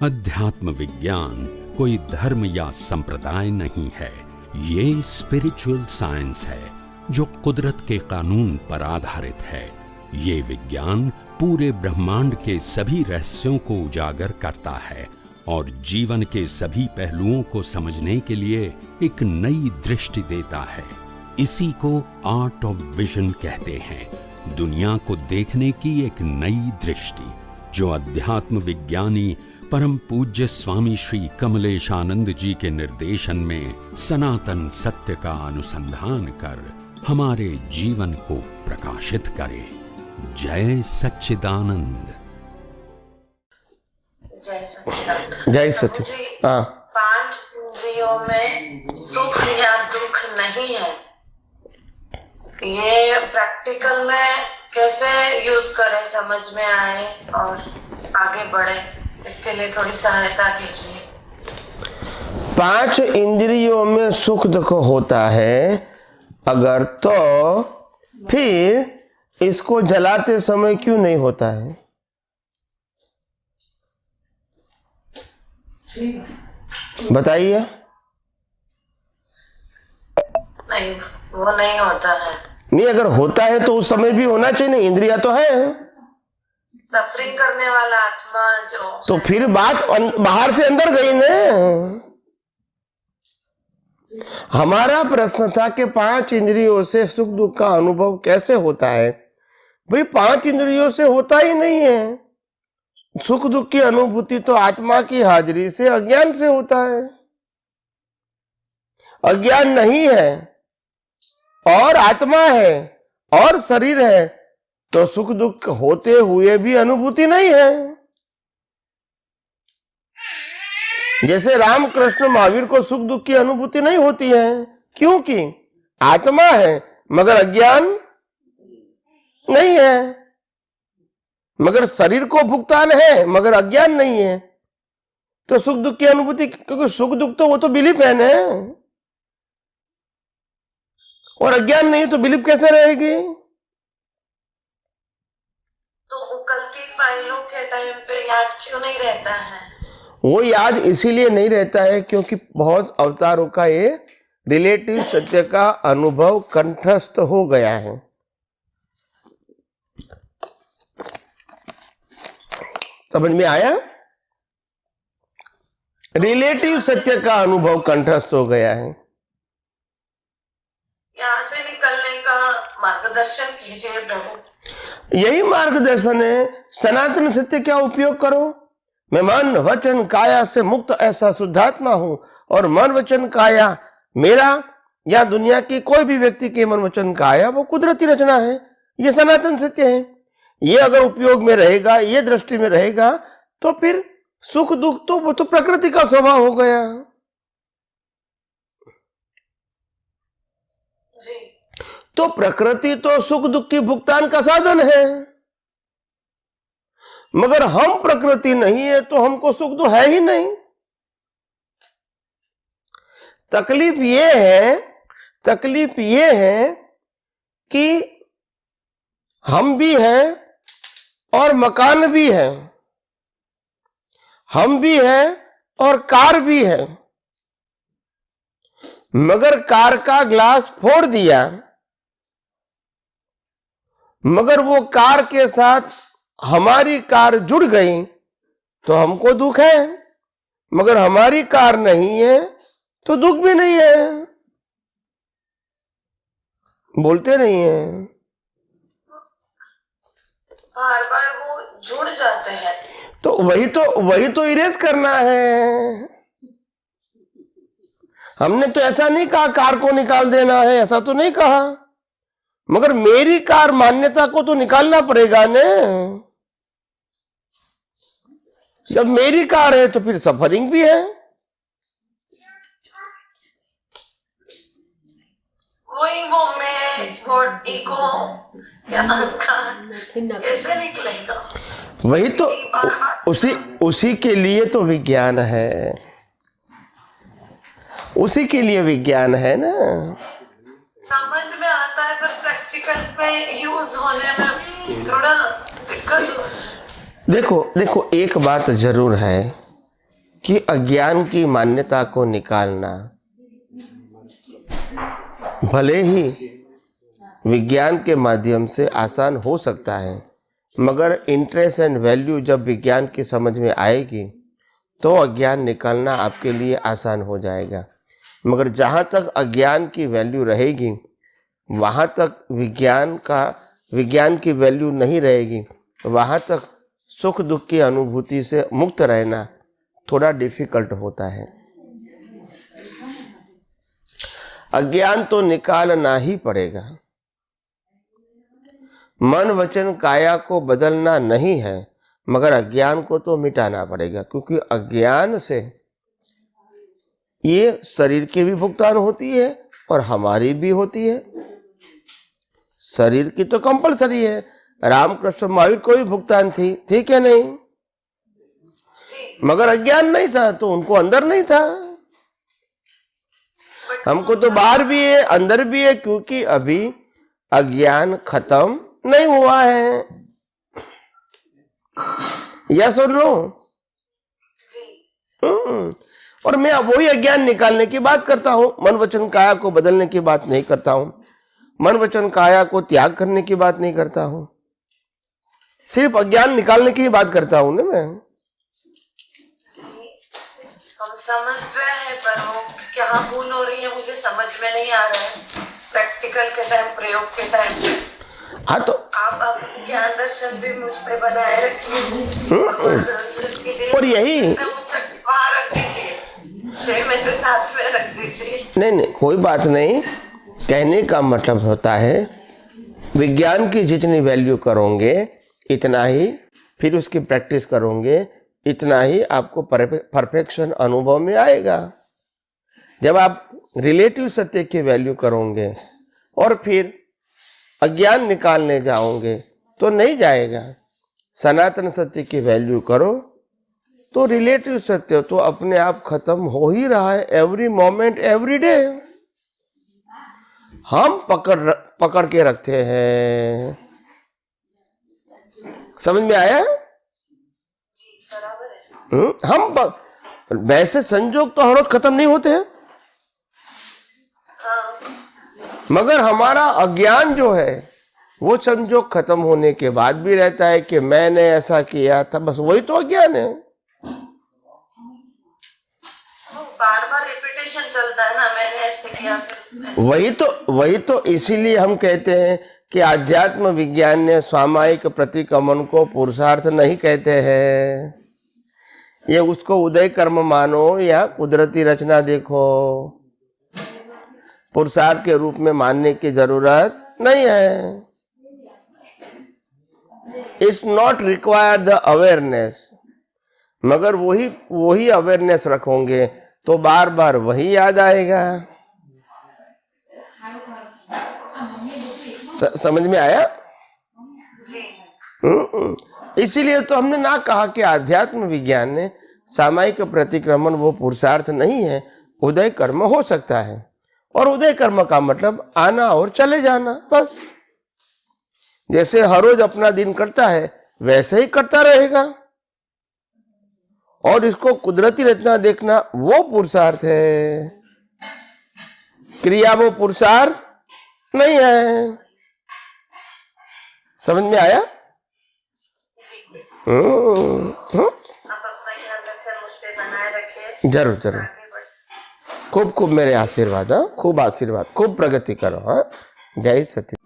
अध्यात्म विज्ञान कोई धर्म या संप्रदाय नहीं है, ये स्पिरिचुअल साइंस है जो कुदरत के कानून पर आधारित है। ये विज्ञान पूरे ब्रह्मांड के सभी रहस्यों को उजागर करता है और जीवन के सभी पहलुओं को समझने के लिए एक नई दृष्टि देता है। इसी को आर्ट ऑफ विजन कहते हैं, दुनिया को देखने की एक नई दृष्टि, जो अध्यात्म विज्ञानी परम पूज्य स्वामी श्री कमलेशानंद जी के निर्देशन में सनातन सत्य का अनुसंधान कर हमारे जीवन को प्रकाशित करे। जय सच्चिदानंद। जय सच्चिदानंद। हाँ, 5 इंद्रियों में सुख या दुख नहीं है, ये प्रैक्टिकल में कैसे यूज करें, समझ में आए और आगे बढ़े, इसके लिए थोड़ी सहायता कीजिए। 5 इंद्रियों में सुख दुख होता है अगर, तो फिर इसको जलाते समय क्यों नहीं होता है? बताइए। नहीं, वो नहीं होता है। नहीं, अगर होता है तो उस समय भी होना चाहिए ना, इंद्रिया तो है। सफरिंग करने वाला आत्मा जो, तो फिर बात बाहर से अंदर गई ना। हमारा प्रश्न था कि 5 इंद्रियों से सुख दुख का अनुभव कैसे होता है। भाई 5 इंद्रियों से होता ही नहीं है। सुख दुख की अनुभूति तो आत्मा की हाजिरी से, अज्ञान से होता है। अज्ञान नहीं है और आत्मा है और शरीर है, तो सुख दुख होते हुए भी अनुभूति नहीं है। जैसे राम कृष्ण महावीर को सुख दुख की अनुभूति नहीं होती है, क्योंकि आत्मा है मगर अज्ञान नहीं है। मगर शरीर को भुगतान है मगर अज्ञान नहीं है, तो सुख दुख की अनुभूति, क्योंकि सुख दुख तो वो तो बिलीफ है ना, और अज्ञान नहीं तो बिलीफ कैसे रहेगी? तो उकलती फाइलों के टाइम पे याद क्यों नहीं रहता है? वो याद इसीलिए नहीं रहता है क्योंकि बहुत अवतारों का ये रिलेटिव सत्य का अनुभव कंठस्थ हो गया है। समझ में आया? रिलेटिव सत्य का अनुभव कंठस्थ हो गया है। यहाँ से निकलने का मार्गदर्शन कीजिए प्रभु। यही मार्गदर्शन है। सनातन सत्य का उपयोग करो। मैं मन वचन काया से मुक्त ऐसा शुद्धात्मा हूं, और मन वचन काया मेरा या दुनिया की कोई भी व्यक्ति के मन वचन काया वो कुदरती रचना है। ये सनातन सत्य है। ये अगर उपयोग में रहेगा, ये दृष्टि में रहेगा, तो फिर सुख दुख तो वो तो प्रकृति का स्वभाव हो गया जी। तो प्रकृति तो सुख दुख की भुगतान का साधन है, मगर हम प्रकृति नहीं है तो हमको सुख तो है ही नहीं। तकलीफ ये है कि हम भी हैं और मकान भी है, हम भी हैं और कार भी है, मगर कार का ग्लास फोड़ दिया, मगर वो कार के साथ हमारी कार जुड़ गई तो हमको दुख है, मगर हमारी कार नहीं है तो दुख भी नहीं है। बोलते नहीं है। बार बार वो जुड़ जाते हैं, तो वही तो इरेज करना है। हमने तो ऐसा नहीं कहा कार को निकाल देना है, ऐसा तो नहीं कहा, मगर मेरी कार मान्यता को तो निकालना पड़ेगा ने। जब मेरी कार है तो फिर सफरिंग भी है। वही वो मैं, वो ईगो या अहंकार कैसे निकलेगा? वही तो उसी के लिए तो विज्ञान है, उसी के लिए विज्ञान है ना। समझ में आता है पर प्रैक्टिकल पे यूज होने में थोड़ा दिक्कत हो। देखो एक बात जरूर है कि अज्ञान की मान्यता को निकालना भले ही विज्ञान के माध्यम से आसान हो सकता है, मगर इंटरेस्ट एंड वैल्यू जब विज्ञान की समझ में आएगी तो अज्ञान निकालना आपके लिए आसान हो जाएगा। मगर जहाँ तक अज्ञान की वैल्यू रहेगी वहाँ तक विज्ञान की वैल्यू नहीं रहेगी, वहाँ तक सुख दुख की अनुभूति से मुक्त रहना थोड़ा डिफिकल्ट होता है। अज्ञान तो निकालना ही पड़ेगा। मन वचन काया को बदलना नहीं है, मगर अज्ञान को तो मिटाना पड़ेगा, क्योंकि अज्ञान से ये शरीर की भी भुगतान होती है और हमारी भी होती है। शरीर की तो कंपलसरी है, रामकृष्ण महावीर को भी भुगतान थी क्या नहीं? मगर अज्ञान नहीं था तो उनको अंदर नहीं था। हमको तो बाहर भी है अंदर भी है, क्योंकि अभी अज्ञान खत्म नहीं हुआ है। या सुन लो। और मैं अब वही अज्ञान निकालने की बात करता हूं, मन वचन काया को बदलने की बात नहीं करता हूं, मन वचन काया को त्याग करने की बात नहीं करता हूं, सिर्फ अज्ञान निकालने की ही बात करता हूं ना मैं। हम समझ रहे हैं, पर वो क्या भूल हो रही है मुझे समझ में नहीं आ रहा है। प्रैक्टिकल के टाइम, प्रयोग के टाइम पे हाँ, तो आप ज्ञान दर्शन भी मुझ पे बनाए रखिए और यही वहाँ रख दीजिए, 6 में से 7 में रख दीजिए। नहीं, कोई बात नहीं। कहने का मतलब होता है विज्ञान की जितनी वैल्यू करोगे इतना ही, फिर उसकी प्रैक्टिस करोगे इतना ही आपको परफेक्शन अनुभव में आएगा। जब आप रिलेटिव सत्य की वैल्यू करोगे और फिर अज्ञान निकालने जाओगे तो नहीं जाएगा। सनातन सत्य की वैल्यू करो तो रिलेटिव सत्य तो अपने आप खत्म हो ही रहा है, एवरी मोमेंट एवरी डे। हम पकड़ के रखते हैं। समझ में आया? जी बराबर है। हम वैसे संजोग तो हर रोज खत्म नहीं होते हैं, मगर हमारा अज्ञान जो है वो संजोग खत्म होने के बाद भी रहता है कि मैंने ऐसा किया था। बस वही तो अज्ञान है। बार बार रिपीटेशन चलता है ना, मैंने ऐसे किया फिर वही तो इसीलिए हम कहते हैं कि आध्यात्म विज्ञान ने सामायिक प्रतिक्रमण को पुरुषार्थ नहीं कहते हैं। ये उसको उदय कर्म मानो या कुदरती रचना देखो, पुरुषार्थ के रूप में मानने की जरूरत नहीं है। It's not require the awareness. मगर वही अवेयरनेस रखोगे तो बार बार वही याद आएगा। समझ में आया? इसीलिए तो हमने ना कहा कि आध्यात्म विज्ञान ने सामायिक प्रतिक्रमण वो पुरुषार्थ नहीं है, उदय कर्म हो सकता है। और उदय कर्म का मतलब आना और चले जाना, बस। जैसे हर रोज अपना दिन कटता है वैसे ही कटता रहेगा। और इसको कुदरती रचना देखना वो पुरुषार्थ है, क्रिया वो पुरुषार्थ नहीं है। समझ में आया? आप अपना ध्यान दर्शन मुझ पे बनाए रखिए। जरूर। खूब मेरे आशीर्वाद, खूब आशीर्वाद, खूब प्रगति करो। हाँ, जय सच्चिदानंद।